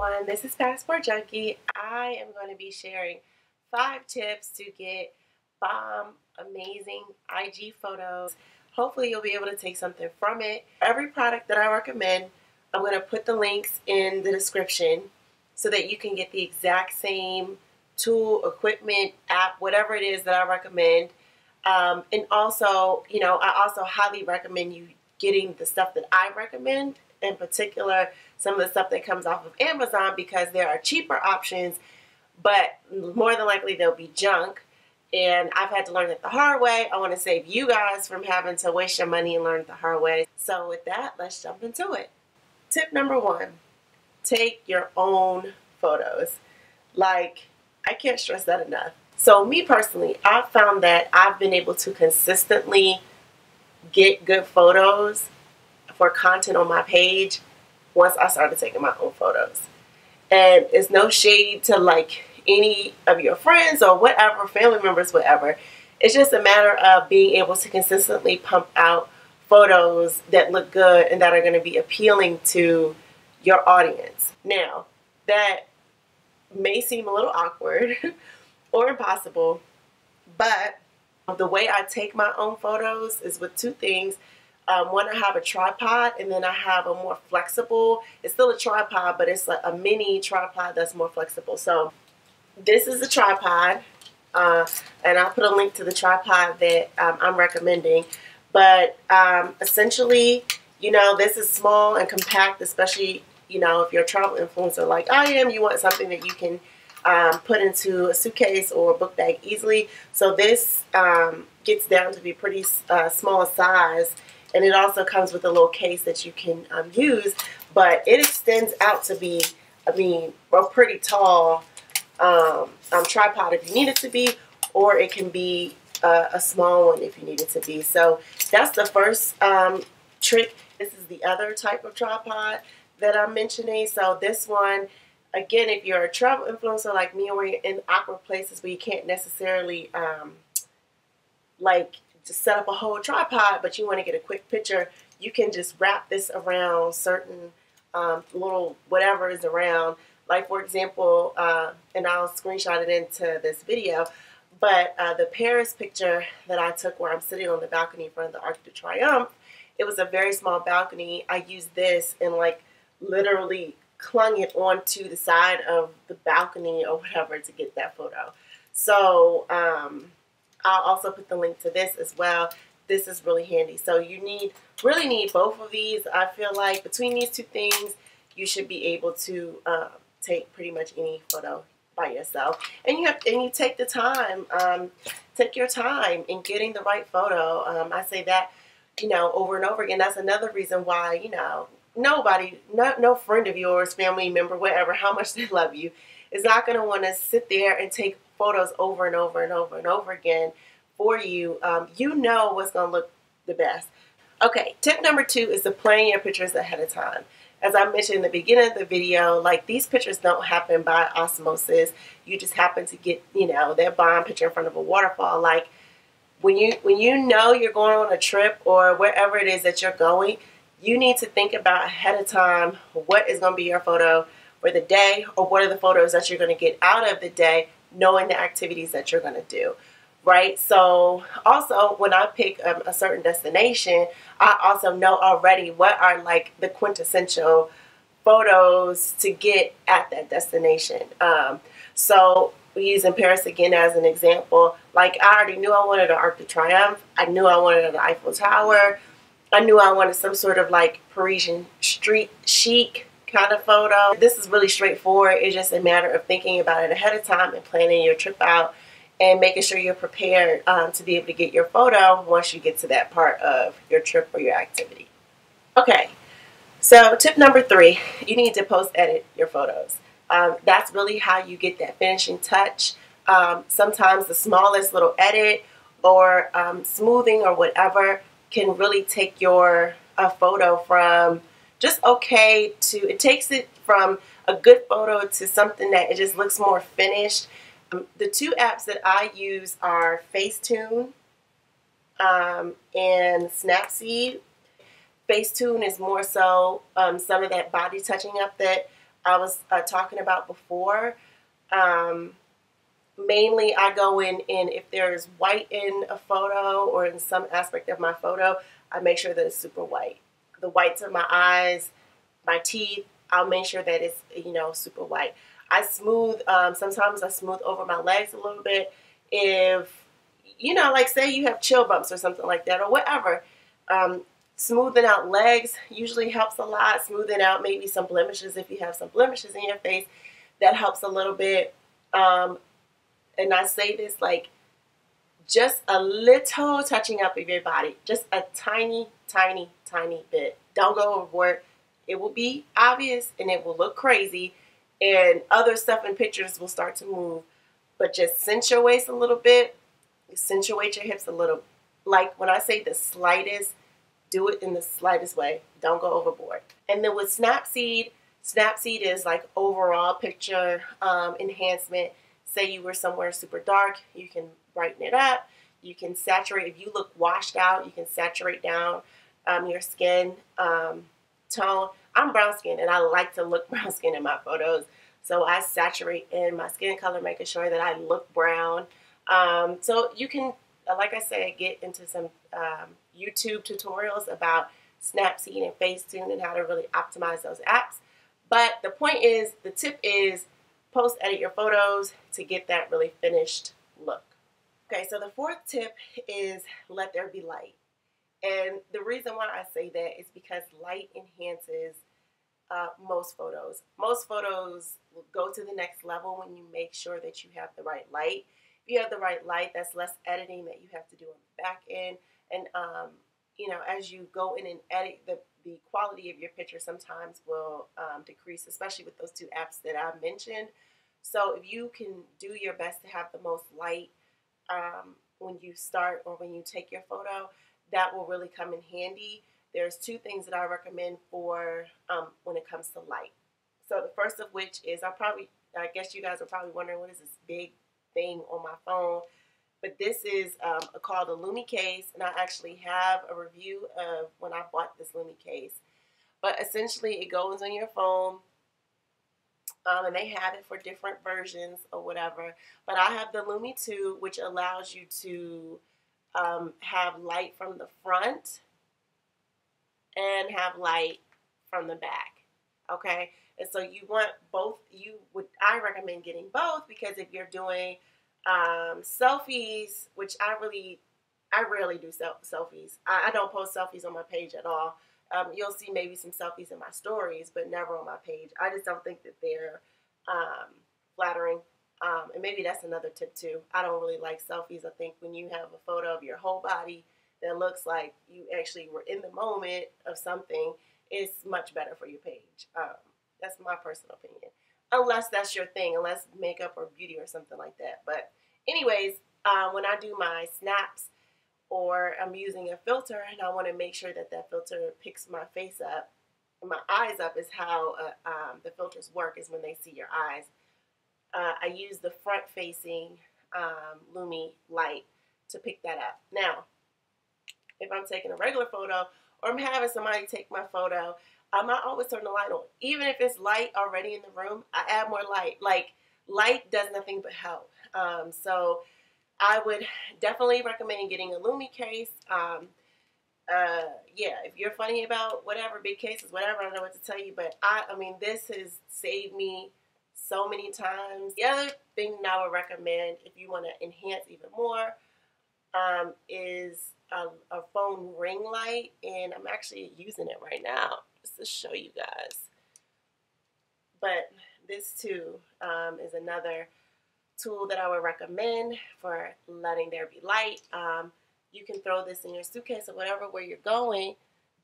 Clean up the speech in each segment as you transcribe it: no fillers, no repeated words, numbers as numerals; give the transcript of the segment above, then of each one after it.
everyone, this is Passport Junkie. I am going to be sharing 5 tips to get bomb, amazing IG photos. Hopefully you'll be able to take something from it. Every product that I recommend, I'm going to put the links in the description so that you can get the exact same tool, equipment, app, whatever it is that I recommend. And also, I also highly recommend you getting the stuff that I recommend, in particular some of the stuff that comes off of Amazon, because there are cheaper options, but more than likely they'll be junk. And I've had to learn it the hard way. I want to save you guys from having to waste your money and learn it the hard way. So with that, let's jump into it. Tip number 1, take your own photos. I can't stress that enough. So me personally, I've found that I've been able to consistently get good photos for content on my page once I started taking my own photos. And it's no shade to any of your friends or whatever, family members, whatever. It's just a matter of being able to consistently pump out photos that look good and that are going to be appealing to your audience. Now, that may seem a little awkward or impossible, but the way I take my own photos is with 2 things. One, I have a tripod, and then I have a more flexible, it's still a tripod, but it's like a mini tripod that's more flexible. So this is a tripod, and I'll put a link to the tripod that I'm recommending. But essentially, this is small and compact, especially, if you're a travel influencer like I am, you want something that you can put into a suitcase or a book bag easily. So this gets down to be pretty small size, and it also comes with a little case that you can use, but it extends out to be, a pretty tall tripod if you need it to be, or it can be a small one if you need it to be. So that's the first trick. This is the other type of tripod that I'm mentioning. So this one, again, if you're a travel influencer like me, or you're in awkward places where you can't necessarily just set up a whole tripod, but you want to get a quick picture, you can just wrap this around certain little whatever is around. Like, for example, and I'll screenshot it into this video, but the Paris picture that I took where I'm sitting on the balcony in front of the Arc de Triomphe, it was a very small balcony. I used this and literally clung it onto the side of the balcony or whatever to get that photo. So I'll also put the link to this as well. This is really handy. So you really need both of these. I feel like between these 2 things, you should be able to take pretty much any photo by yourself. And you take the time, take your time in getting the right photo. I say that, over and over again. That's another reason why, nobody, no friend of yours, family member, whatever, how much they love you, is not going to want to sit there and take photos over and over and over and over again for you. You know what's going to look the best. Okay, tip number 2 is to plan your pictures ahead of time. As I mentioned in the beginning of the video, these pictures don't happen by osmosis. You just happen to get, that bomb picture in front of a waterfall. When you know you're going on a trip or wherever it is that you're going, you need to think about ahead of time what is going to be your photo for the day, or what are the photos that you're going to get out of the day, knowing the activities that you're going to do, right? So also, when I pick a certain destination, I also know already what are the quintessential photos to get at that destination. So using Paris again as an example, I already knew I wanted an Arc de Triomphe. I knew I wanted an Eiffel Tower. I knew I wanted some sort of Parisian street chic kind of photo. This is really straightforward. It's just a matter of thinking about it ahead of time and planning your trip out and making sure you're prepared to be able to get your photo once you get to that part of your trip or your activity. Okay, so tip number 3, you need to post-edit your photos. That's really how you get that finishing touch. Sometimes the smallest little edit or smoothing or whatever can really take your photo from just okay to, it takes it from a good photo to something that it just looks more finished. The 2 apps that I use are Facetune and Snapseed. Facetune is more so some of that body touching up that I was talking about before. Um, Mainly, I go in, and if there's white in a photo or in some aspect of my photo, I make sure that it's super white. The whites of my eyes, my teeth, I'll make sure that it's, super white. I smooth, sometimes I smooth over my legs a little bit. If, like say you have chill bumps or something like that or whatever, um, smoothing out legs usually helps a lot. Smoothing out maybe some blemishes if you have some blemishes in your face, that helps a little bit. Um, and I say this like just a little touching up of your body, just a tiny, tiny, tiny bit. Don't go overboard. It will be obvious and it will look crazy, and other stuff in pictures will start to move. But just cinch your waist a little bit, accentuate your hips a little. Like when I say the slightest, do it in the slightest way. Don't go overboard. And then with Snapseed, Snapseed is like overall picture enhancement. Say you were somewhere super dark, you can brighten it up. You can saturate. If you look washed out, you can saturate down your skin tone. I'm brown skin, and I like to look brown skin in my photos. So I saturate in my skin color, making sure that I look brown. So you can, like I said, get into some YouTube tutorials about Snapseed and Facetune and how to really optimize those apps. But the point is, the tip is post edit your photos to get that really finished look. Okay, so the fourth tip is let there be light. And the reason why I say that is because light enhances most photos. Most photos will go to the next level when you make sure that you have the right light. If you have the right light, that's less editing that you have to do on the back end. And, as you go in and edit, the quality of your picture sometimes will decrease, especially with those two apps that I mentioned. So if you can do your best to have the most light when you start or when you take your photo, that will really come in handy. There's two things that I recommend for when it comes to light. So the first of which is I guess you guys are probably wondering, what is this big thing on my phone? But this is called a Lumi case, and I actually have a review of when I bought this Lumi case. But essentially, it goes on your phone. And they have it for different versions or whatever. But I have the Lumi 2, which allows you to have light from the front and have light from the back. Okay, and so you want both. I recommend getting both, because if you're doing selfies, which I rarely do selfies. I don't post selfies on my page at all. You'll see maybe some selfies in my stories, but never on my page. I just don't think that they're flattering. And maybe that's another tip too. I don't really like selfies. I think when you have a photo of your whole body that looks like you actually were in the moment of something, it's much better for your page. That's my personal opinion. Unless that's your thing, unless makeup or beauty or something like that. But anyways, when I do my snaps, or I'm using a filter and I want to make sure that that filter picks my face up, my eyes up, is how the filters work, is when they see your eyes. I use the front-facing Lumi light to pick that up. Now, if I'm taking a regular photo or I'm having somebody take my photo, I might always turn the light on. Even if it's light already in the room, I add more light. Like, light does nothing but help. So I would definitely recommend getting a Lumi case. Yeah, if you're funny about whatever, big cases, whatever, I don't know what to tell you. But I mean, this has saved me so many times. The other thing that I would recommend, if you want to enhance even more, is a phone ring light. And I'm actually using it right now just to show you guys. But this too is another tool that I would recommend for letting there be light. You can throw this in your suitcase or whatever where you're going,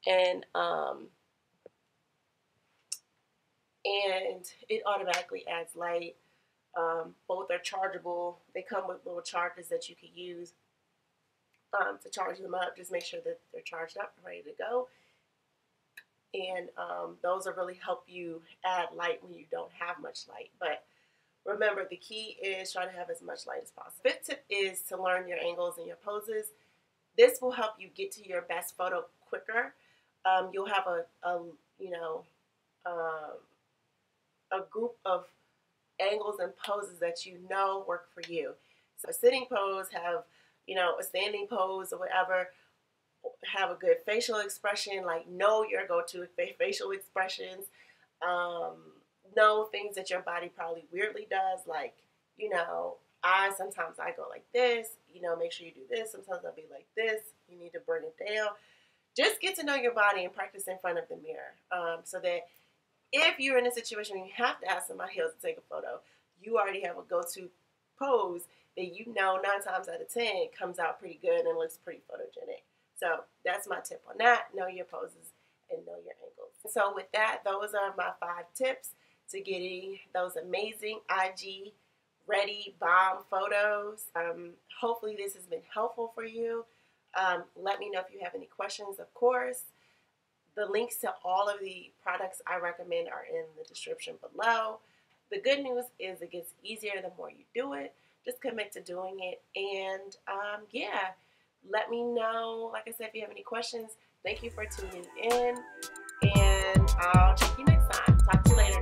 and it automatically adds light. Both are chargeable. They come with little chargers that you can use to charge them up. Just make sure that they're charged up and ready to go. And those will really help you add light when you don't have much light. But remember, the key is try to have as much light as possible. Fifth tip is to learn your angles and your poses. This will help you get to your best photo quicker. You'll have a a group of angles and poses that you know work for you. So a sitting pose, have, you know, a standing pose or whatever, have a good facial expression, like know your go-to facial expressions, know things that your body probably weirdly does, like, you know, sometimes I go like this, you know, make sure you do this, sometimes I'll be like this, you need to bring it down. Just get to know your body and practice in front of the mirror, so that if you're in a situation where you have to ask somebody else to take a photo, you already have a go-to pose that you know 9 times out of 10 comes out pretty good and looks pretty photogenic. So that's my tip on that. Know your poses and know your angles. So with that, those are my 5 tips to getting those amazing IG ready bomb photos. Hopefully this has been helpful for you. Let me know if you have any questions, of course. The links to all of the products I recommend are in the description below. The good news is it gets easier the more you do it. Just commit to doing it. And yeah, let me know, like I said, if you have any questions. Thank you for tuning in. And I'll check you next time. Talk to you later.